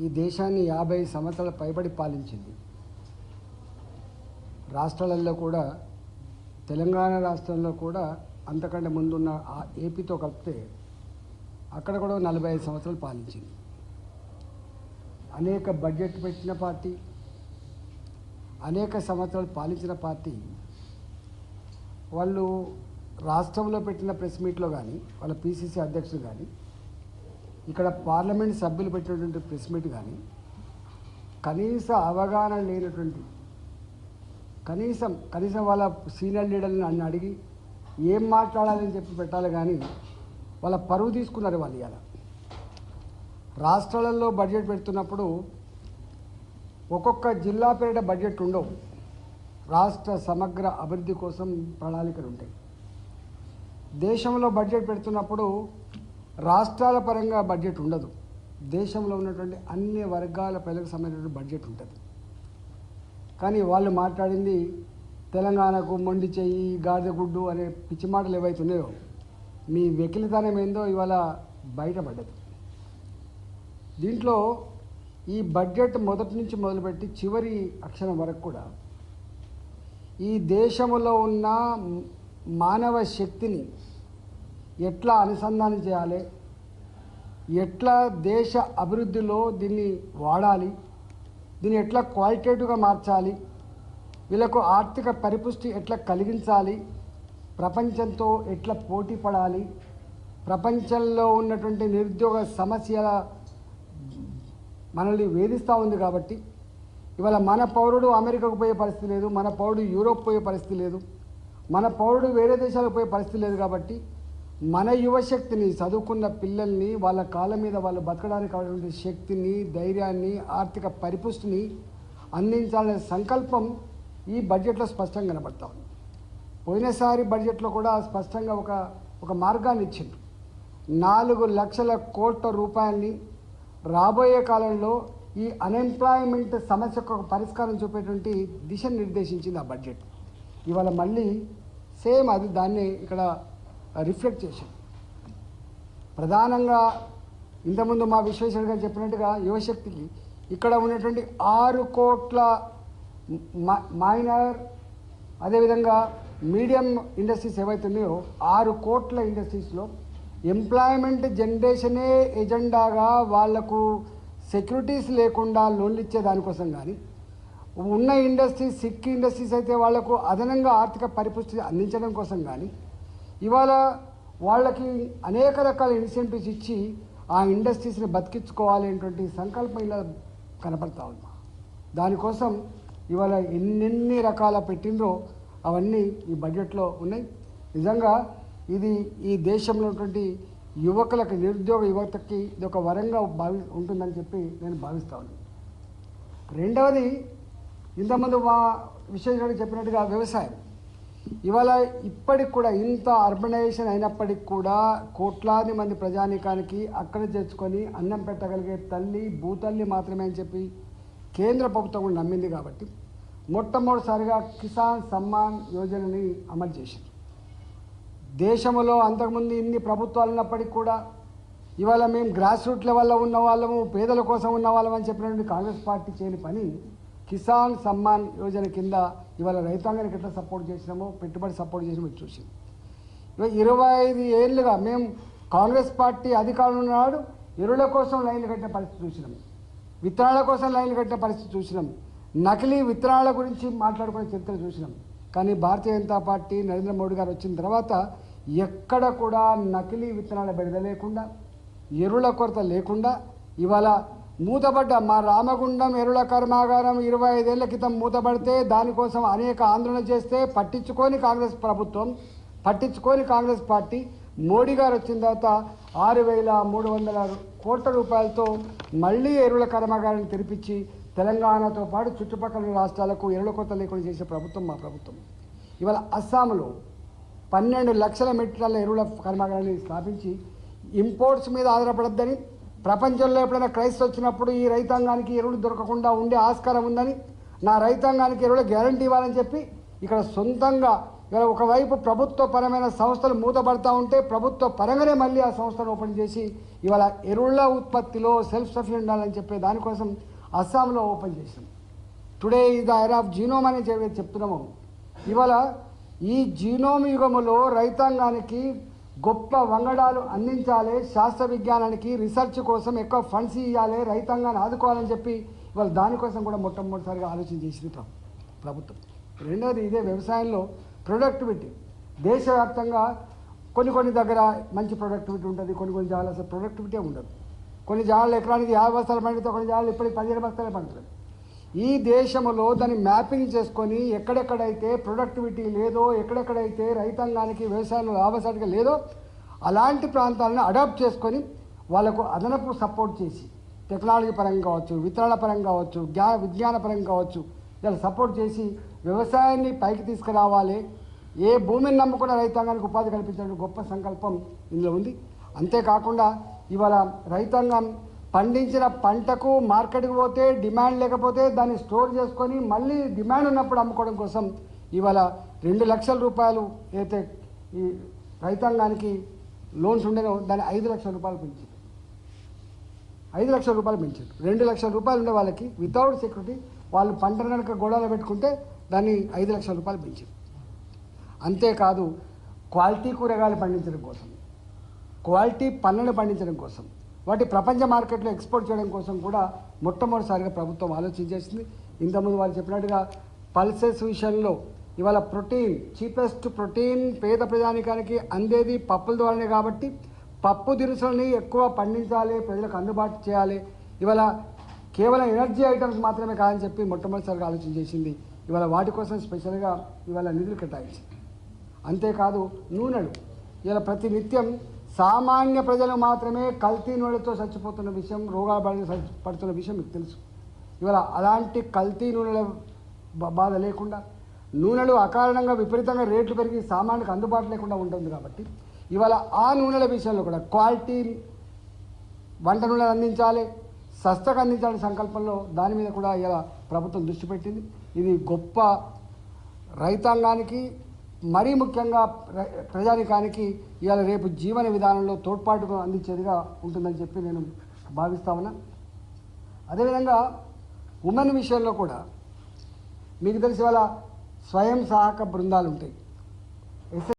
ఈ దేశాన్ని 50 సంవత్సరాల పైబడి పాలించింది. రాష్ట్రాలలో కూడా తెలంగాణ రాష్ట్రంలో కూడా అంతకంటే ముందున్న ఏపీతో కలిపితే అక్కడ కూడా 45 సంవత్సరాలు పాలించింది. అనేక బడ్జెట్ పెట్టిన పార్టీ, అనేక సంవత్సరాలు పాలించిన పార్టీ వాళ్ళు రాష్ట్రంలో పెట్టిన ప్రెస్ మీట్లో కానీ వాళ్ళ పిసిసి అధ్యక్షుడు కానీ ఇక్కడ పార్లమెంట్ సభ్యులు పెట్టినటువంటి ప్రెస్ మీట్ కానీ కనీస అవగాహన లేనటువంటి కనీసం వాళ్ళ సీనియర్ లీడర్ని అన్ని అడిగి ఏం మాట్లాడాలని చెప్పి పెట్టాలి కానీ వాళ్ళ పరువు తీసుకున్నారు వాళ్ళు. ఇలా రాష్ట్రాలలో బడ్జెట్ పెడుతున్నప్పుడు ఒక్కొక్క జిల్లా పేరిట బడ్జెట్ ఉండవు. రాష్ట్ర సమగ్ర అభివృద్ధి కోసం ప్రణాళికలు ఉంటాయి. దేశంలో బడ్జెట్ పెడుతున్నప్పుడు రాష్ట్రాల పరంగా బడ్జెట్ ఉండదు. దేశంలో ఉన్నటువంటి అన్ని వర్గాల ప్రజలకు సంబంధించిన బడ్జెట్ ఉంటుంది. కానీ వాళ్ళు మాట్లాడింది తెలంగాణకు మొండి చెయ్యి, గాడిదగుడ్డు అనే పిచ్చి మాటలు ఏవైతున్నాయో మీ వెకిలితనం ఏందో ఇవాళ బయటపడ్డది. దీంట్లో ఈ బడ్జెట్ మొదటి నుంచి మొదలుపెట్టి చివరి అక్షరం వరకు కూడా ఈ దేశంలో ఉన్న మానవ శక్తిని ఎట్లా అనుసంధానం చేయాలి, ఎట్లా దేశ అభివృద్ధిలో దీన్ని వాడాలి, దీన్ని ఎట్లా క్వాలిటేటివ్గా మార్చాలి, వీళ్ళకు ఆర్థిక పరిపుష్టి ఎట్లా కలిగించాలి, ప్రపంచంతో ఎట్లా పోటీ పడాలి, ప్రపంచంలో ఉన్నటువంటి నిరుద్యోగ సమస్యల మనల్ని వేధిస్తూ ఉంది. కాబట్టి ఇవాళ మన పౌరుడు అమెరికాకు పోయే పరిస్థితి లేదు, మన పౌరుడు యూరోప్ పోయే పరిస్థితి లేదు, మన పౌరుడు వేరే దేశాలకు పోయే పరిస్థితి లేదు. కాబట్టి మన యువశక్తిని, చదువుకున్న పిల్లల్ని వాళ్ళ కాళ్ళ మీద వాళ్ళు బతకడానికి కావాల్సిన శక్తిని, ధైర్యాన్ని, ఆర్థిక పరిపుష్టిని అందించాలనే సంకల్పం ఈ బడ్జెట్లో స్పష్టంగా కనబడతా ఉంది. పోయినసారి బడ్జెట్లో కూడా స్పష్టంగా ఒక మార్గాన్ని ఇచ్చింది. 4 లక్షల కోట్ల రూపాయలని రాబోయే కాలంలో ఈ అన్ఎంప్లాయ్మెంట్ సమస్యకు ఒక పరిష్కారం చూపేటువంటి దిశను నిర్దేశించింది ఆ బడ్జెట్. ఇవాళ మళ్ళీ సేమ్ అది దాన్ని ఇక్కడ రిఫ్లెక్ట్ చేశాం. ప్రధానంగా ఇంతకుముందు మా విశ్వేశ్వర గారు చెప్పినట్టుగా యువశక్తికి ఇక్కడ ఉన్నటువంటి 6 కోట్ల మైనర్ అదేవిధంగా మీడియం ఇండస్ట్రీస్ ఏవైతే ఉన్నాయో 6 కోట్ల ఇండస్ట్రీస్లో ఎంప్లాయ్మెంట్ జనరేషనే ఎజెండాగా వాళ్లకు సెక్యూరిటీస్ లేకుండా లోన్లు ఇచ్చే దానికోసం కానీ, ఉన్న ఇండస్ట్రీస్ సిక్ ఇండస్ట్రీస్ అయితే వాళ్లకు అదనంగా ఆర్థిక పరిపుష్టి అందించడం కోసం కానీ ఇవాళ వాళ్ళకి అనేక రకాల ఇన్సెంటివ్స్ ఇచ్చి ఆ ఇండస్ట్రీస్ని బతికించుకోవాలి అనేటువంటి సంకల్పం ఇలా కనపడతా ఉంది. దానికోసం ఇవాళ ఎన్నెన్ని రకాల పెట్టిండ్రో అవన్నీ ఈ బడ్జెట్లో ఉన్నాయి. నిజంగా ఇది ఈ దేశంలో ఉన్నటువంటి యువకులకు, నిరుద్యోగ యువతకి ఇది ఒక వరంగా ఉంటుందని చెప్పి నేను భావిస్తా ఉన్నాను. రెండవది, ఇంతకుముందు మా విశ్వేశ్వర చెప్పినట్టుగా వ్యవసాయం ఇవాళ ఇప్పటికి కూడా ఇంత అర్బనైజేషన్ అయినప్పటికి కూడా కోట్లాది మంది ప్రజానీకానికి అక్కడ చేర్చుకొని అన్నం పెట్టగలిగే తల్లి భూతల్లి మాత్రమే అని చెప్పి కేంద్ర ప్రభుత్వం కూడా నమ్మింది. కాబట్టి మొట్టమొదటిసారిగా కిసాన్ సమ్మాన్ యోజనని అమలు చేసింది. దేశంలో అంతకుముందు ఇన్ని ప్రభుత్వాలు ఉన్నప్పటికీ కూడా ఇవాళ మేము గ్రాస్ రూట్ లెవెల్లో ఉన్న వాళ్ళము, పేదల కోసం ఉన్న వాళ్ళం అని చెప్పినటువంటి కాంగ్రెస్ పార్టీ చేయని పని కిసాన్ సమ్మాన్ యోజన కింద ఇవాళ రైతాంగానికి ఎట్లా సపోర్ట్ చేసినామో, పెట్టుబడి సపోర్ట్ చేసినామో చూసింది. 25 ఏళ్ళుగా మేము కాంగ్రెస్ పార్టీ అధికారంలో ఉన్నాడు ఎరువుల కోసం లైన్లు కట్టిన పరిస్థితి చూసినాం, విత్తనాల కోసం లైన్లు కట్టిన పరిస్థితి చూసినాం, నకిలీ విత్తనాల గురించి మాట్లాడుకునే చరిత్ర చూసినాం. కానీ భారతీయ జనతా పార్టీ నరేంద్ర మోడీ గారు వచ్చిన తర్వాత ఎక్కడ కూడా నకిలీ విత్తనాల బెడద లేకుండా, ఎరువుల కొరత లేకుండా ఇవాళ మూతపడ్డ మా రామగుండం ఎరువుల కర్మాగారం 25 ఏళ్ల క్రితం మూతపడితే దానికోసం అనేక ఆందోళన చేస్తే పట్టించుకొని కాంగ్రెస్ పార్టీ మోడీ గారు వచ్చిన తర్వాత 6,300 కోట్ల రూపాయలతో మళ్ళీ ఎరువుల కర్మాగారాన్ని తెరిపించి తెలంగాణతో పాటు చుట్టుపక్కల రాష్ట్రాలకు ఎరువుల కొరత లేకుండా చేసే ప్రభుత్వం మా ప్రభుత్వం. ఇవాళ అస్సాంలో 12 లక్షల మెట్రిక్ టన్నుల ఎరువుల కర్మాగారాన్ని స్థాపించి ఇంపోర్ట్స్ మీద ఆధారపడద్దని, ప్రపంచంలో ఎప్పుడైనా క్రైసిస్ వచ్చినప్పుడు ఈ రైతాంగానికి ఎరువులు దొరకకుండా ఉండే ఆస్కారం ఉందని, నా రైతాంగానికి ఎరువుల గ్యారంటీ ఇవ్వాలని చెప్పి ఇక్కడ సొంతంగా ఇవాళ ఒకవైపు ప్రభుత్వ పరమైన సంస్థలు మూతపడతా ఉంటే ప్రభుత్వ పరంగానే మళ్ళీ ఆ సంస్థను ఓపెన్ చేసి ఇవాళ ఎరువుల ఉత్పత్తిలో సెల్ఫ్ సఫిషియెంట్ ఉండాలని చెప్పే దానికోసం అస్సాంలో ఓపెన్ చేసాం. Today is the era of genome అని చెప్తున్నాము. ఇవాళ ఈ జీనోమ్ యుగములో రైతాంగానికి గొప్ప వంగడాలు అందించాలి, శాస్త్ర విజ్ఞానానికి రీసెర్చ్ కోసం ఎక్కువ ఫండ్స్ ఇవ్వాలి, రైతాంగాన్ని ఆదుకోవాలని చెప్పి ఇవాళ దానికోసం కూడా మొట్టమొదటిసారిగా ఆలోచన చేసింది ప్రభుత్వం. రెండవది ఇదే వ్యవసాయంలో ప్రొడక్టివిటీ. దేశవ్యాప్తంగా కొన్ని దగ్గర మంచి ప్రొడక్టివిటీ ఉంటుంది, కొన్ని జాగాలు అసలు ప్రొడక్టివిటీ ఉండదు. కొన్ని జాగాలు ఎకరానికి 50 బస్తాలు పండితే కొన్ని జాగాలు ఇప్పటికి 15 బస్తాలే పండుతుంది. ఈ దేశంలో దాన్ని మ్యాపింగ్ చేసుకొని ఎక్కడెక్కడైతే ప్రొడక్టివిటీ లేదో, ఎక్కడెక్కడైతే రైతాంగానికి వ్యవసాయంలో లాభసాటిగా లేదో అలాంటి ప్రాంతాలను అడాప్ట్ చేసుకొని వాళ్ళకు అదనపు సపోర్ట్ చేసి టెక్నాలజీ పరంగా కావచ్చు, విత్తనాల పరంగా కావచ్చు, విజ్ఞాన పరంగా కావచ్చు, ఇలా సపోర్ట్ చేసి వ్యవసాయాన్ని పైకి తీసుకురావాలి. ఏ భూమిని నమ్ముకున్న రైతాంగానికి ఉపాధి కల్పించడం గొప్ప సంకల్పం ఇందులో ఉంది. అంతేకాకుండా ఇవాళ రైతాంగం పండించిన పంటకు మార్కెట్కి పోతే డిమాండ్ లేకపోతే దాన్ని స్టోర్ చేసుకొని మళ్ళీ డిమాండ్ ఉన్నప్పుడు అమ్ముకోవడం కోసం ఇవాళ 2 లక్షల రూపాయలు అయితే ఈ రైతాంగానికి లోన్స్ ఉండేనో దాన్ని 5 లక్షల రూపాయలు పెంచింది. 5 లక్షల రూపాయలు పెంచారు. 2 లక్షల రూపాయలు ఉండే వాళ్ళకి వితౌట్ సెక్యూరిటీ వాళ్ళు పంటను కనుక గోడలో పెట్టుకుంటే దాన్ని 5 లక్షల రూపాయలు పెంచారు. అంతేకాదు క్వాలిటీ కూరగాయలు పండించడం కోసం, క్వాలిటీ పళ్ళను పండించడం కోసం, వాటి ప్రపంచ మార్కెట్లో ఎక్స్పోర్ట్ చేయడం కోసం కూడా మొట్టమొదటిసారిగా ప్రభుత్వం ఆలోచించేసింది. ఇంతకుముందు వాళ్ళు చెప్పినట్టుగా పల్సెస్ విషయంలో ఇవాళ ప్రోటీన్, చీపెస్ట్ ప్రోటీన్ పేద ప్రజానికానికి అందేది పప్పుల ద్వారానే కాబట్టి పప్పు దినుసులని ఎక్కువ పండించాలి, ప్రజలకు అందుబాటు చేయాలి. ఇవాళ కేవలం ఎనర్జీ ఐటమ్స్ మాత్రమే కాదని చెప్పి మొట్టమొదటిసారిగా ఆలోచన చేసింది. ఇవాళ వాటి కోసం స్పెషల్గా ఇవాళ నిధులు కేటాయించింది. అంతేకాదు నూనెలు ఇలా ప్రతి నిత్యం సామాన్య ప్రజలు మాత్రమే కల్తీ నూనెలతో చచ్చిపోతున్న విషయం, రోగాలు పడుతున్న విషయం మీకు తెలుసు. ఇవాళ అలాంటి కల్తీ నూనెల బాధ లేకుండా, నూనెలు అకారణంగా విపరీతంగా రేట్లు పెరిగి సామాన్యులకు అందుబాటు లేకుండా ఉంటుంది కాబట్టి ఇవాళ ఆ నూనెల విషయంలో కూడా క్వాలిటీ వంట నూనెలు అందించాలి, సస్తగా అందించాలనే సంకల్పంలో దాని మీద కూడా ఇలా ప్రభుత్వం దృష్టి పెట్టింది. ఇది గొప్ప రైతాంగానికి మరీ ముఖ్యంగా ప్రజానికానికి ఇవాళ రేపు జీవన విధానంలో తోడ్పాటుగా అందించేదిగా ఉంటుందని చెప్పి నేను భావిస్తా ఉన్నా. అదేవిధంగా ఉమెన్ విషయంలో కూడా మీకు తెలిసి ఇవాళ స్వయం సహాయక బృందాలు ఉంటాయి.